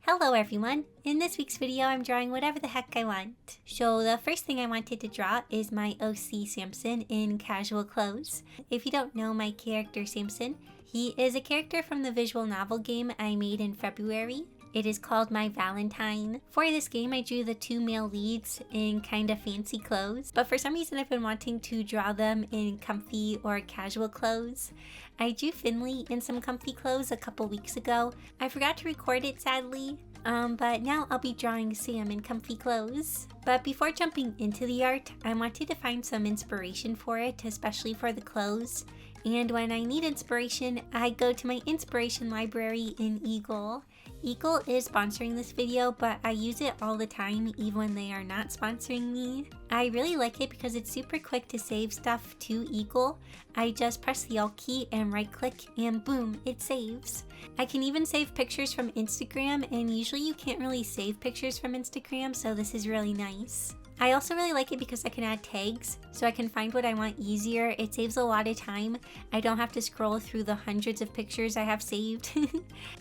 Hello everyone! In this week's video I'm drawing whatever the heck I want. So the first thing I wanted to draw is my OC Samson in casual clothes. If you don't know my character Samson, he is a character from the visual novel game I made in February. It is called My Valentine. For this game I drew the two male leads in kinda fancy clothes, but for some reason I've been wanting to draw them in comfy or casual clothes. I drew Finley in some comfy clothes a couple weeks ago. I forgot to record it sadly, but now I'll be drawing Sam in comfy clothes. But before jumping into the art, I wanted to find some inspiration for it, especially for the clothes. And when I need inspiration, I go to my inspiration library in Eagle. Eagle is sponsoring this video, but I use it all the time even when they are not sponsoring me. I really like it because it's super quick to save stuff to Eagle. I just press the Alt key and right click and boom, it saves. I can even save pictures from Instagram, and usually you can't really save pictures from Instagram, so this is really nice. I also really like it because I can add tags, so I can find what I want easier. It saves a lot of time. I don't have to scroll through the hundreds of pictures I have saved.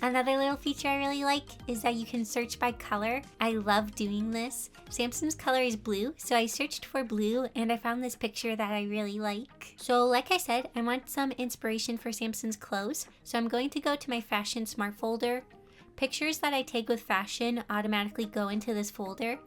Another little feature I really like is that you can search by color. I love doing this. Samson's color is blue, so I searched for blue and I found this picture that I really like. So like I said, I want some inspiration for Samson's clothes, so I'm going to go to my Fashion Smart folder. Pictures that I tag with fashion automatically go into this folder.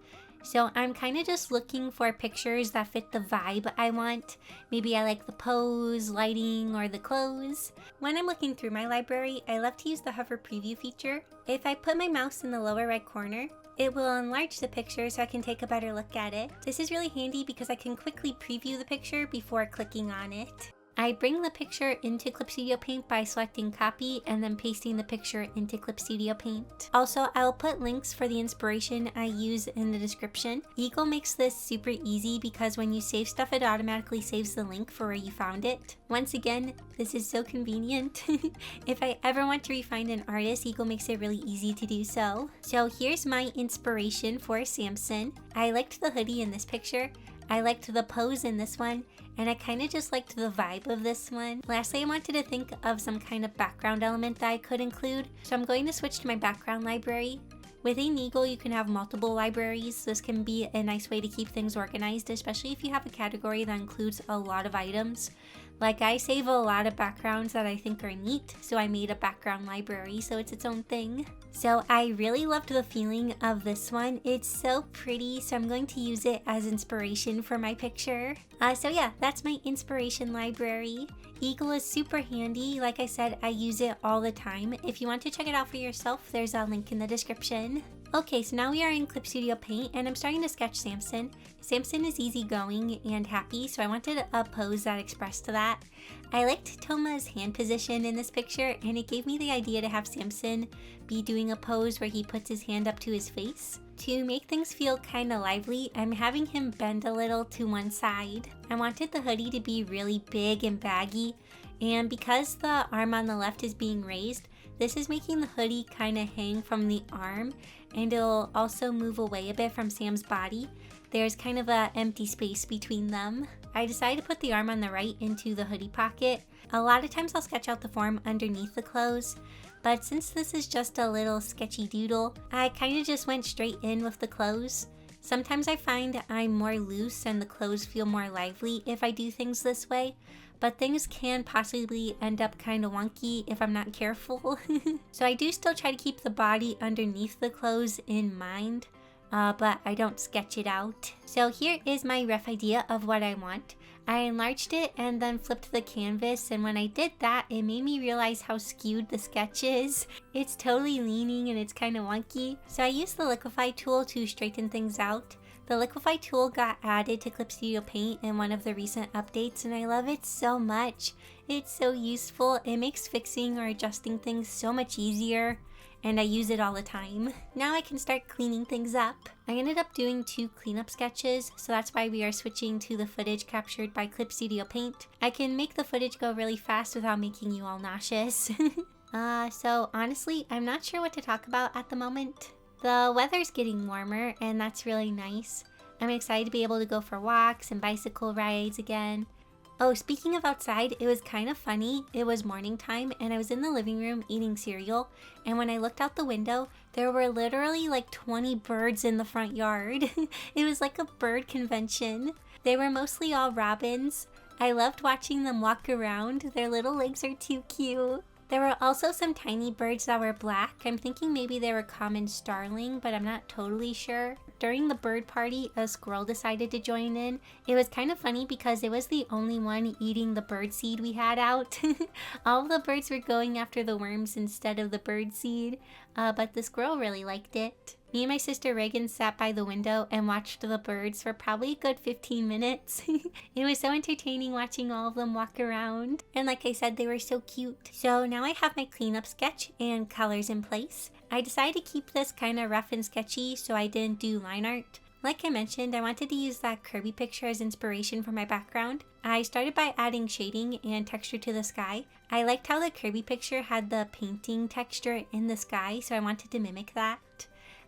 So I'm kind of just looking for pictures that fit the vibe I want. Maybe I like the pose, lighting, or the clothes. When I'm looking through my library, I love to use the hover preview feature. If I put my mouse in the lower right corner, it will enlarge the picture so I can take a better look at it. This is really handy because I can quickly preview the picture before clicking on it. I bring the picture into Clip Studio Paint by selecting copy and then pasting the picture into Clip Studio Paint. Also, I'll put links for the inspiration I use in the description. Eagle makes this super easy because when you save stuff, it automatically saves the link for where you found it. Once again, this is so convenient. If I ever want to refine an artist, Eagle makes it really easy to do so. So here's my inspiration for Samson. I liked the hoodie in this picture. I liked the pose in this one, and I kind of just liked the vibe of this one. Lastly, I wanted to think of some kind of background element that I could include, so I'm going to switch to my background library. Within Eagle, you can have multiple libraries. This can be a nice way to keep things organized, especially if you have a category that includes a lot of items. Like I save a lot of backgrounds that I think are neat, so I made a background library so it's its own thing. So I really loved the feeling of this one. It's so pretty, so I'm going to use it as inspiration for my picture. So yeah, that's my inspiration library. Eagle is super handy. Like I said, I use it all the time. If you want to check it out for yourself, there's a link in the description. Okay, so now we are in Clip Studio Paint and I'm starting to sketch Samson. Samson is easygoing and happy, so I wanted a pose that expressed that. I liked Toma's hand position in this picture, and it gave me the idea to have Samson be doing a pose where he puts his hand up to his face. To make things feel kind of lively, I'm having him bend a little to one side. I wanted the hoodie to be really big and baggy, and because the arm on the left is being raised, this is making the hoodie kind of hang from the arm, and it'll also move away a bit from Sam's body. There's kind of an empty space between them. I decided to put the arm on the right into the hoodie pocket. A lot of times I'll sketch out the form underneath the clothes, but since this is just a little sketchy doodle, I kind of just went straight in with the clothes. Sometimes I find I'm more loose and the clothes feel more lively if I do things this way, but things can possibly end up kind of wonky if I'm not careful. So I do still try to keep the body underneath the clothes in mind, but I don't sketch it out. So here is my rough idea of what I want. I enlarged it and then flipped the canvas, and when I did that, it made me realize how skewed the sketch is. It's totally leaning and it's kind of wonky. So I used the liquify tool to straighten things out. The liquify tool got added to Clip Studio Paint in one of the recent updates, and I love it so much. It's so useful. It makes fixing or adjusting things so much easier, and I use it all the time. Now I can start cleaning things up. I ended up doing 2 cleanup sketches, so that's why we are switching to the footage captured by Clip Studio Paint. I can make the footage go really fast without making you all nauseous. So honestly, I'm not sure what to talk about at the moment. The weather's getting warmer, and that's really nice. I'm excited to be able to go for walks and bicycle rides again. Oh, speaking of outside, it was kind of funny. It was morning time and I was in the living room eating cereal. And when I looked out the window, there were literally like 20 birds in the front yard. It was like a bird convention. They were mostly all robins. I loved watching them walk around. Their little legs are too cute. There were also some tiny birds that were black. I'm thinking maybe they were common starling, but I'm not totally sure. During the bird party, a squirrel decided to join in. It was kind of funny because it was the only one eating the bird seed we had out. All of the birds were going after the worms instead of the bird seed, but the squirrel really liked it. Me and my sister Reagan sat by the window and watched the birds for probably a good 15 minutes. It was so entertaining watching all of them walk around. And like I said, they were so cute. So now I have my cleanup sketch and colors in place. I decided to keep this kind of rough and sketchy, so I didn't do line art. Like I mentioned, I wanted to use that Kirby picture as inspiration for my background. I started by adding shading and texture to the sky. I liked how the Kirby picture had the painting texture in the sky, so I wanted to mimic that.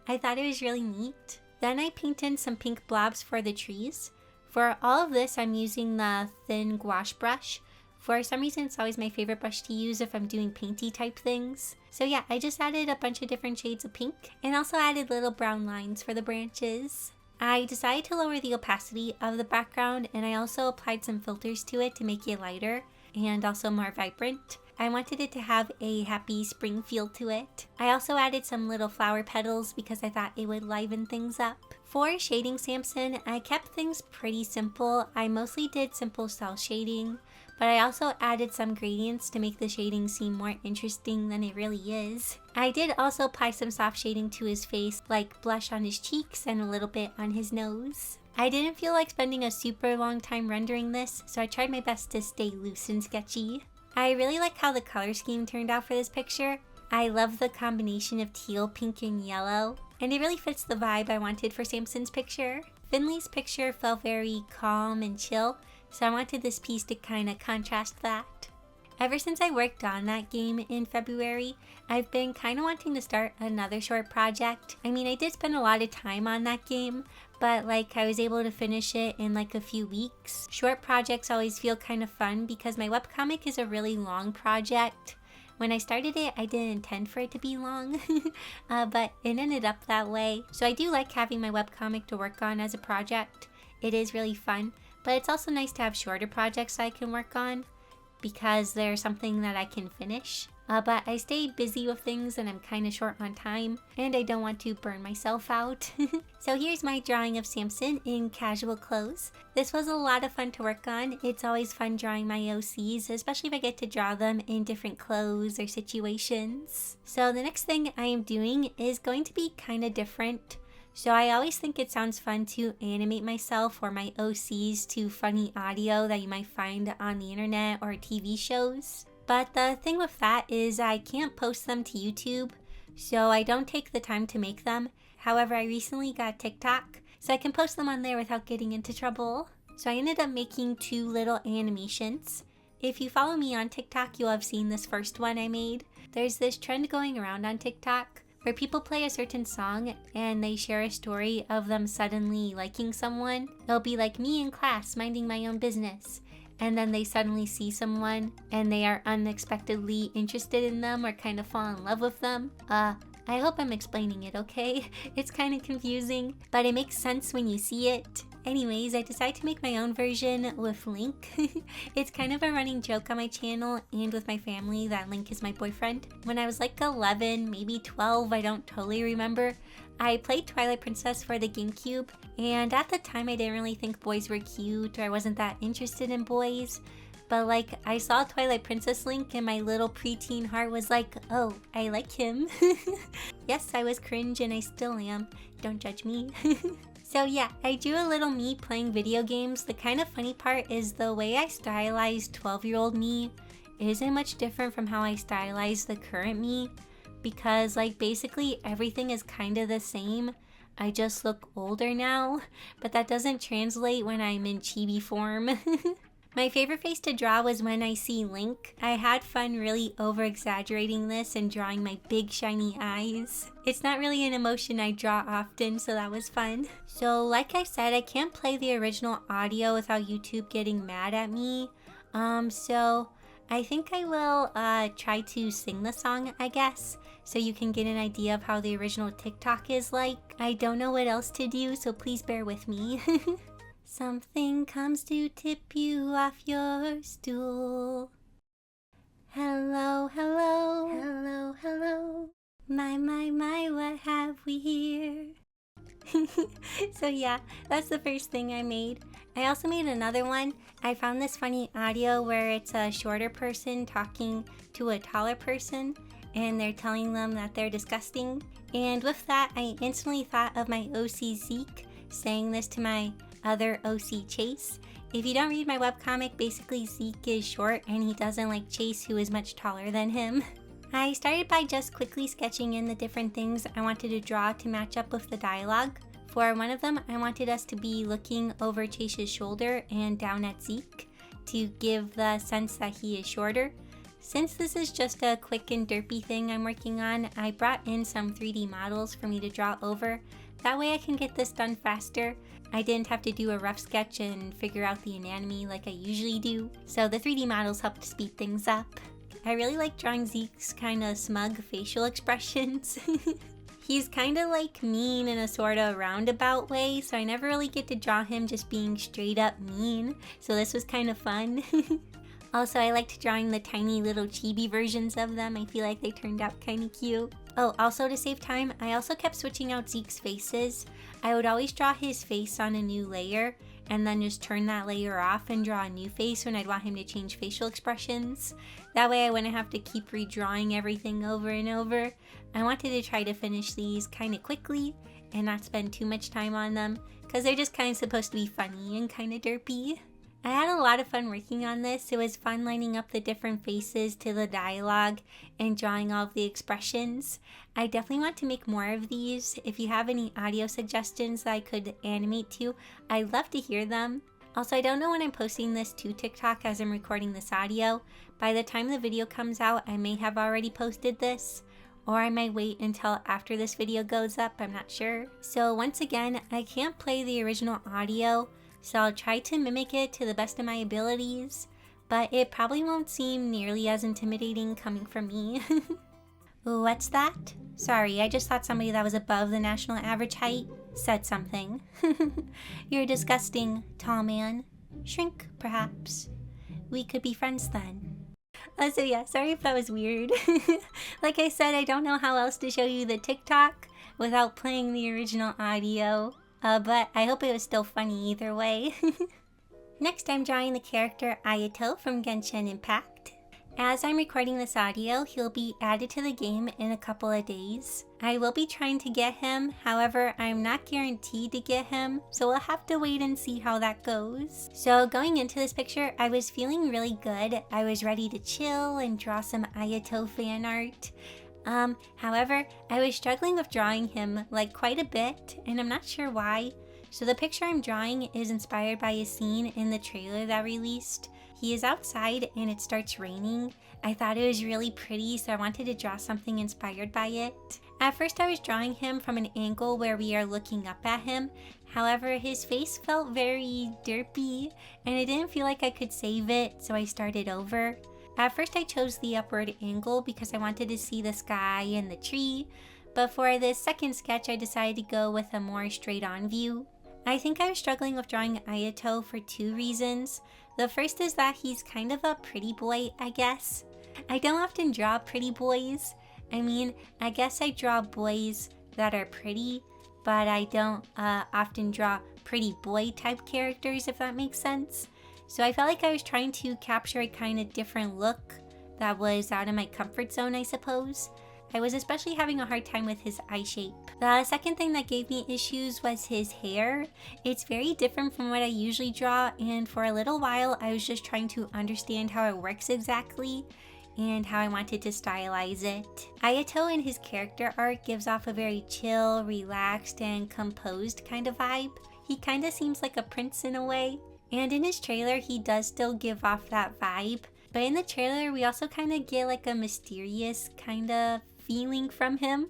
I thought it was really neat. Then I painted some pink blobs for the trees. For all of this, I'm using the thin gouache brush. For some reason, it's always my favorite brush to use if I'm doing painty type things. So yeah, I just added a bunch of different shades of pink and also added little brown lines for the branches. I decided to lower the opacity of the background and I also applied some filters to it to make it lighter and also more vibrant. I wanted it to have a happy spring feel to it. I also added some little flower petals because I thought it would liven things up. For shading Samson, I kept things pretty simple. I mostly did simple cell shading, but I also added some gradients to make the shading seem more interesting than it really is. I did also apply some soft shading to his face, like blush on his cheeks and a little bit on his nose. I didn't feel like spending a super long time rendering this, so I tried my best to stay loose and sketchy. I really like how the color scheme turned out for this picture. I love the combination of teal, pink, and yellow, and it really fits the vibe I wanted for Samson's picture. Finley's picture felt very calm and chill, so I wanted this piece to kind of contrast that. Ever since I worked on that game in February, I've been kind of wanting to start another short project. I mean, I did spend a lot of time on that game, but like I was able to finish it in like a few weeks. Short projects always feel kind of fun because my webcomic is a really long project. When I started it, I didn't intend for it to be long, but it ended up that way. So I do like having my webcomic to work on as a project. It is really fun, but it's also nice to have shorter projects I can work on because they're something that I can finish. But I stayed busy with things and I'm kind of short on time and I don't want to burn myself out. So here's my drawing of Samson in casual clothes. This was a lot of fun to work on. It's always fun drawing my OCs, especially if I get to draw them in different clothes or situations. So the next thing I am doing is going to be kind of different. So I always think it sounds fun to animate myself or my OCs to funny audio that you might find on the internet or TV shows. But the thing with that is I can't post them to YouTube, so I don't take the time to make them. However, I recently got TikTok, so I can post them on there without getting into trouble. So I ended up making 2 little animations. If you follow me on TikTok, you'll have seen this first one I made. There's this trend going around on TikTok where people play a certain song and they share a story of them suddenly liking someone. It'll be like me in class minding my own business. And then they suddenly see someone and they are unexpectedly interested in them or kind of fall in love with them. I hope I'm explaining it okay? It's kind of confusing, but it makes sense when you see it. Anyways, I decided to make my own version with Link. It's kind of a running joke on my channel and with my family that Link is my boyfriend. When I was like 11, maybe 12, I don't totally remember, I played Twilight Princess for the GameCube, and at the time I didn't really think boys were cute or I wasn't that interested in boys. But like, I saw Twilight Princess Link and my little preteen heart was like, oh, I like him. Yes, I was cringe and I still am. Don't judge me. So yeah, I drew a little me playing video games. The kind of funny part is the way I stylized 12-year-old me isn't much different from how I stylized the current me. Because like basically everything is kind of the same. I just look older now, but that doesn't translate when I'm in chibi form. My favorite face to draw was when I see Link. I had fun really over-exaggerating this and drawing my big shiny eyes. It's not really an emotion I draw often, so that was fun. So like I said, I can't play the original audio without YouTube getting mad at me. So I think I will try to sing the song, I guess, so you can get an idea of how the original TikTok is like. I don't know what else to do, so please bear with me. Something comes to tip you off your stool. Hello, hello, hello, hello. My, what have we here? So yeah, that's the first thing I made. I also made another one. I found this funny audio where it's a shorter person talking to a taller person and they're telling them that they're disgusting. And with that, I instantly thought of my OC Zeke saying this to my other OC Chase. If you don't read my webcomic, basically Zeke is short and he doesn't like Chase, who is much taller than him. I started by just quickly sketching in the different things I wanted to draw to match up with the dialogue. For one of them, I wanted us to be looking over Chase's shoulder and down at Zeke to give the sense that he is shorter. Since this is just a quick and derpy thing I'm working on, I brought in some 3D models for me to draw over. That way I can get this done faster. I didn't have to do a rough sketch and figure out the anatomy like I usually do, so the 3D models helped speed things up. I really like drawing Zeke's kind of smug facial expressions. He's kind of like mean in a sort of roundabout way, so I never really get to draw him just being straight up mean, so this was kind of fun. Also, I liked drawing the tiny little chibi versions of them. I feel like they turned out kind of cute. Oh, also to save time, I also kept switching out Zeke's faces. I would always draw his face on a new layer and then just turn that layer off and draw a new face when I'd want him to change facial expressions. That way I wouldn't have to keep redrawing everything over and over. I wanted to try to finish these kind of quickly and not spend too much time on them because they're just kind of supposed to be funny and kind of derpy. I had a lot of fun working on this. It was fun lining up the different faces to the dialogue and drawing all of the expressions. I definitely want to make more of these. If you have any audio suggestions that I could animate to, I'd love to hear them. Also, I don't know when I'm posting this to TikTok as I'm recording this audio. By the time the video comes out, I may have already posted this, or I might wait until after this video goes up, I'm not sure. So once again, I can't play the original audio, so I'll try to mimic it to the best of my abilities, but it probably won't seem nearly as intimidating coming from me. What's that? Sorry, I just thought somebody that was above the national average height said something. You're disgusting, tall man. Shrink, perhaps. We could be friends then. So yeah, sorry if that was weird. Like I said, I don't know how else to show you the TikTok without playing the original audio. But I hope it was still funny either way. Next, I'm drawing the character Ayato from Genshin Impact. As I'm recording this audio, he'll be added to the game in a couple of days. I will be trying to get him, however, I'm not guaranteed to get him, so we'll have to wait and see how that goes. So going into this picture, I was feeling really good. I was ready to chill and draw some Ayato fan art. However, I was struggling with drawing him like quite a bit, and I'm not sure why. So the picture I'm drawing is inspired by a scene in the trailer that released. He is outside and it starts raining. I thought it was really pretty, so I wanted to draw something inspired by it. At first I was drawing him from an angle where we are looking up at him. However, his face felt very derpy and I didn't feel like I could save it, so I started over. At first I chose the upward angle because I wanted to see the sky and the tree, but for this second sketch I decided to go with a more straight on view. I think I was struggling with drawing Ayato for two reasons. The first is that he's kind of a pretty boy, I guess. I don't often draw pretty boys. I mean, I guess I draw boys that are pretty, but I don't often draw pretty boy type characters, if that makes sense. So I felt like I was trying to capture a kind of different look that was out of my comfort zone, I suppose. I was especially having a hard time with his eye shape. The second thing that gave me issues was his hair. It's very different from what I usually draw, and for a little while I was just trying to understand how it works exactly and how I wanted to stylize it. Ayato in his character art gives off a very chill, relaxed, and composed kind of vibe. He kind of seems like a prince in a way. And in his trailer, he does still give off that vibe. But in the trailer, we also kind of get like a mysterious kind of feeling from him.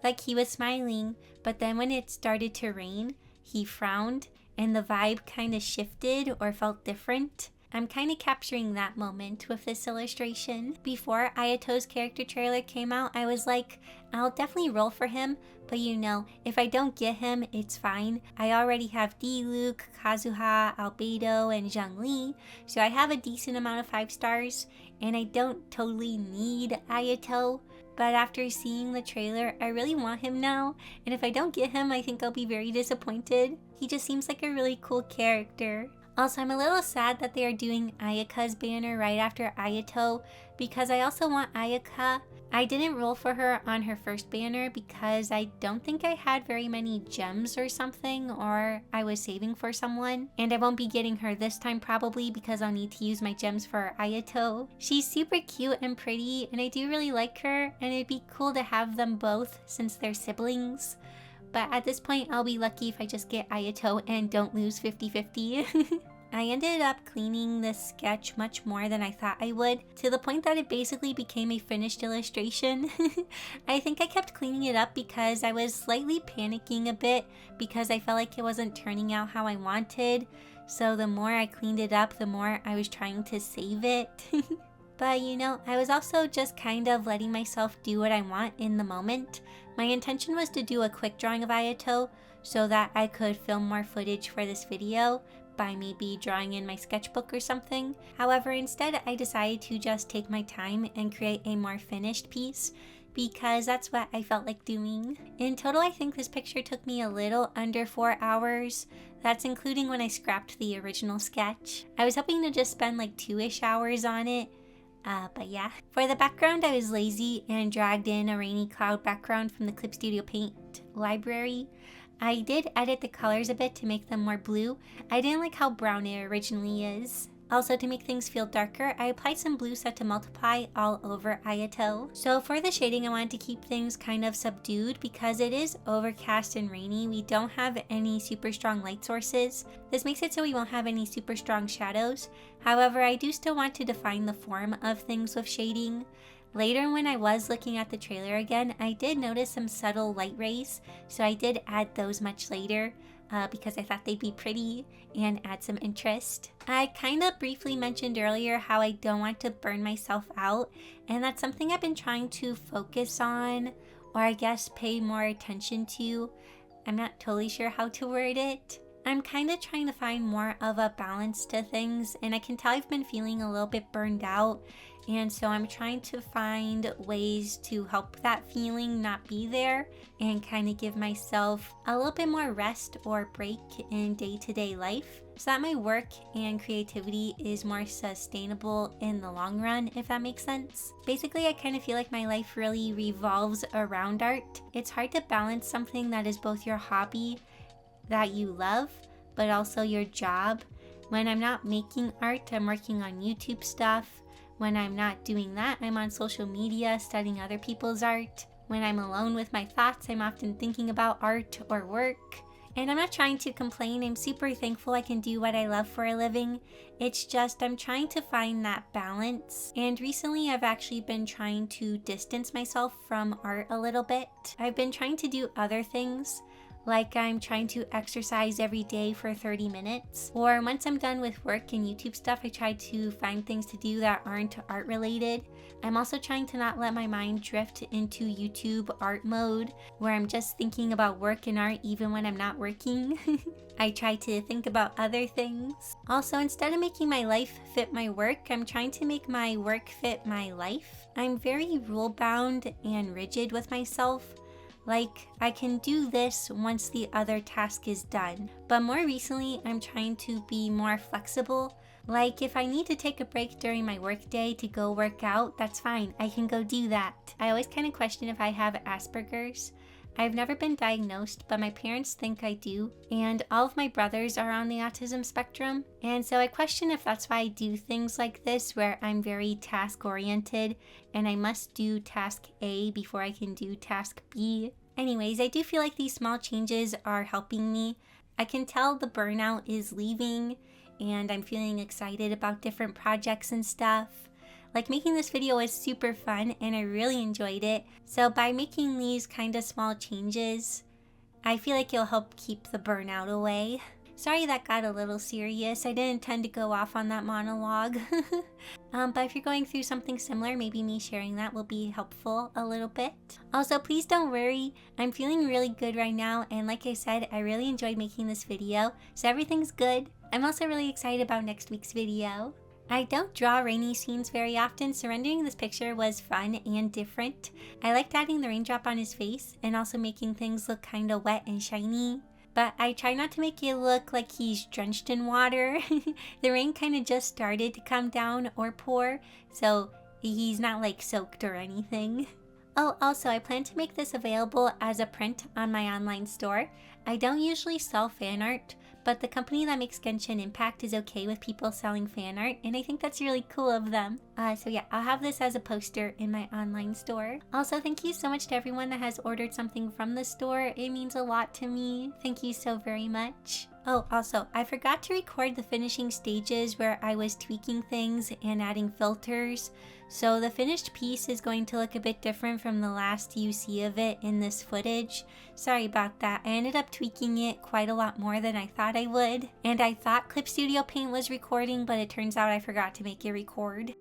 Like he was smiling, but then when it started to rain, he frowned and the vibe kind of shifted or felt different. I'm kind of capturing that moment with this illustration. Before Ayato's character trailer came out, I was like, I'll definitely roll for him, but you know, if I don't get him, it's fine. I already have Diluc, Kazuha, Albedo, and Zhongli, so I have a decent amount of 5 stars, and I don't totally need Ayato. But after seeing the trailer, I really want him now, and if I don't get him, I think I'll be very disappointed. He just seems like a really cool character. Also, I'm a little sad that they are doing Ayaka's banner right after Ayato, because I also want Ayaka. I didn't roll for her on her first banner because I don't think I had very many gems or something, or I was saving for someone, and I won't be getting her this time probably because I'll need to use my gems for Ayato. She's super cute and pretty, and I do really like her, and it'd be cool to have them both since they're siblings. But at this point, I'll be lucky if I just get Ayato and don't lose 50-50. I ended up cleaning this sketch much more than I thought I would, to the point that it basically became a finished illustration. I think I kept cleaning it up because I was slightly panicking a bit because I felt like it wasn't turning out how I wanted. So the more I cleaned it up, the more I was trying to save it. But you know, I was also just kind of letting myself do what I want in the moment. My intention was to do a quick drawing of Ayato so that I could film more footage for this video by maybe drawing in my sketchbook or something. However, instead I decided to just take my time and create a more finished piece because that's what I felt like doing. In total, I think this picture took me a little under 4 hours. That's including when I scrapped the original sketch. I was hoping to just spend like 2-ish hours on it. But yeah. For the background, I was lazy and dragged in a rainy cloud background from the Clip Studio Paint library. I did edit the colors a bit to make them more blue. I didn't like how brown it originally is. Also, to make things feel darker, I applied some blue set to multiply all over Ayato. So for the shading, I wanted to keep things kind of subdued because it is overcast and rainy. We don't have any super strong light sources. This makes it so we won't have any super strong shadows. However, I do still want to define the form of things with shading. Later, when I was looking at the trailer again, I did notice some subtle light rays, so I did add those much later because I thought they'd be pretty and add some interest. I kind of briefly mentioned earlier how I don't want to burn myself out, and that's something I've been trying to focus on, or I guess pay more attention to. I'm not totally sure how to word it. I'm kind of trying to find more of a balance to things, and I can tell I've been feeling a little bit burned out. And so I'm trying to find ways to help that feeling not be there and kind of give myself a little bit more rest or break in day-to-day life so that my work and creativity is more sustainable in the long run, if that makes sense. Basically, I kind of feel like my life really revolves around art. It's hard to balance something that is both your hobby that you love, but also your job. When I'm not making art, I'm working on YouTube stuff. When I'm not doing that, I'm on social media studying other people's art. When I'm alone with my thoughts, I'm often thinking about art or work. And I'm not trying to complain. I'm super thankful I can do what I love for a living. It's just I'm trying to find that balance. And recently I've actually been trying to distance myself from art a little bit. I've been trying to do other things. Like I'm trying to exercise every day for 30 minutes. Or once I'm done with work and YouTube stuff, I try to find things to do that aren't art related. I'm also trying to not let my mind drift into YouTube art mode, where I'm just thinking about work and art even when I'm not working. I try to think about other things. Also, instead of making my life fit my work, I'm trying to make my work fit my life. I'm very rule bound and rigid with myself. Like, I can do this once the other task is done. But more recently, I'm trying to be more flexible. Like, if I need to take a break during my workday to go work out, that's fine. I can go do that. I always kind of question if I have Asperger's. I've never been diagnosed, but my parents think I do. And all of my brothers are on the autism spectrum. And so I question if that's why I do things like this, where I'm very task-oriented and I must do task A before I can do task B. Anyways, I do feel like these small changes are helping me. I can tell the burnout is leaving and I'm feeling excited about different projects and stuff. Like, making this video was super fun and I really enjoyed it. So by making these kind of small changes, I feel like it'll help keep the burnout away. Sorry that got a little serious. I didn't intend to go off on that monologue. But if you're going through something similar, maybe me sharing that will be helpful a little bit. Also, please don't worry. I'm feeling really good right now, and like I said, I really enjoyed making this video, so everything's good. I'm also really excited about next week's video. I don't draw rainy scenes very often, so rendering this picture was fun and different. I liked adding the raindrop on his face and also making things look kinda wet and shiny. But I try not to make it look like he's drenched in water. The rain kinda just started to come down or pour, so he's not like soaked or anything. Oh, also, I plan to make this available as a print on my online store. I don't usually sell fan art, but the company that makes Genshin Impact is okay with people selling fan art, and I think that's really cool of them. So yeah, I'll have this as a poster in my online store. Also, thank you so much to everyone that has ordered something from the store. It means a lot to me. Thank you so very much. Oh, also, I forgot to record the finishing stages where I was tweaking things and adding filters. So the finished piece is going to look a bit different from the last you see of it in this footage. Sorry about that. I ended up tweaking it quite a lot more than I thought I would. And I thought Clip Studio Paint was recording, but it turns out I forgot to make it record.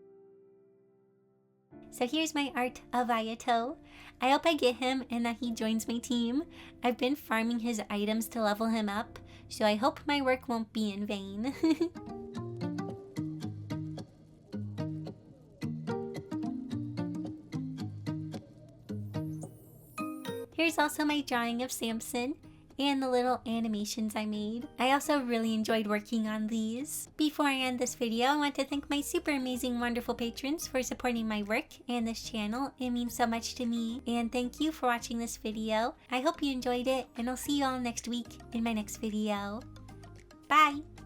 So here's my art of Ayato. I hope I get him and that he joins my team. I've been farming his items to level him up, so I hope my work won't be in vain. Here's also my drawing of Samson and the little animations I made. I also really enjoyed working on these. Before I end this video, I want to thank my super amazing, wonderful patrons for supporting my work and this channel. It means so much to me. And thank you for watching this video. I hope you enjoyed it, and I'll see you all next week in my next video. Bye!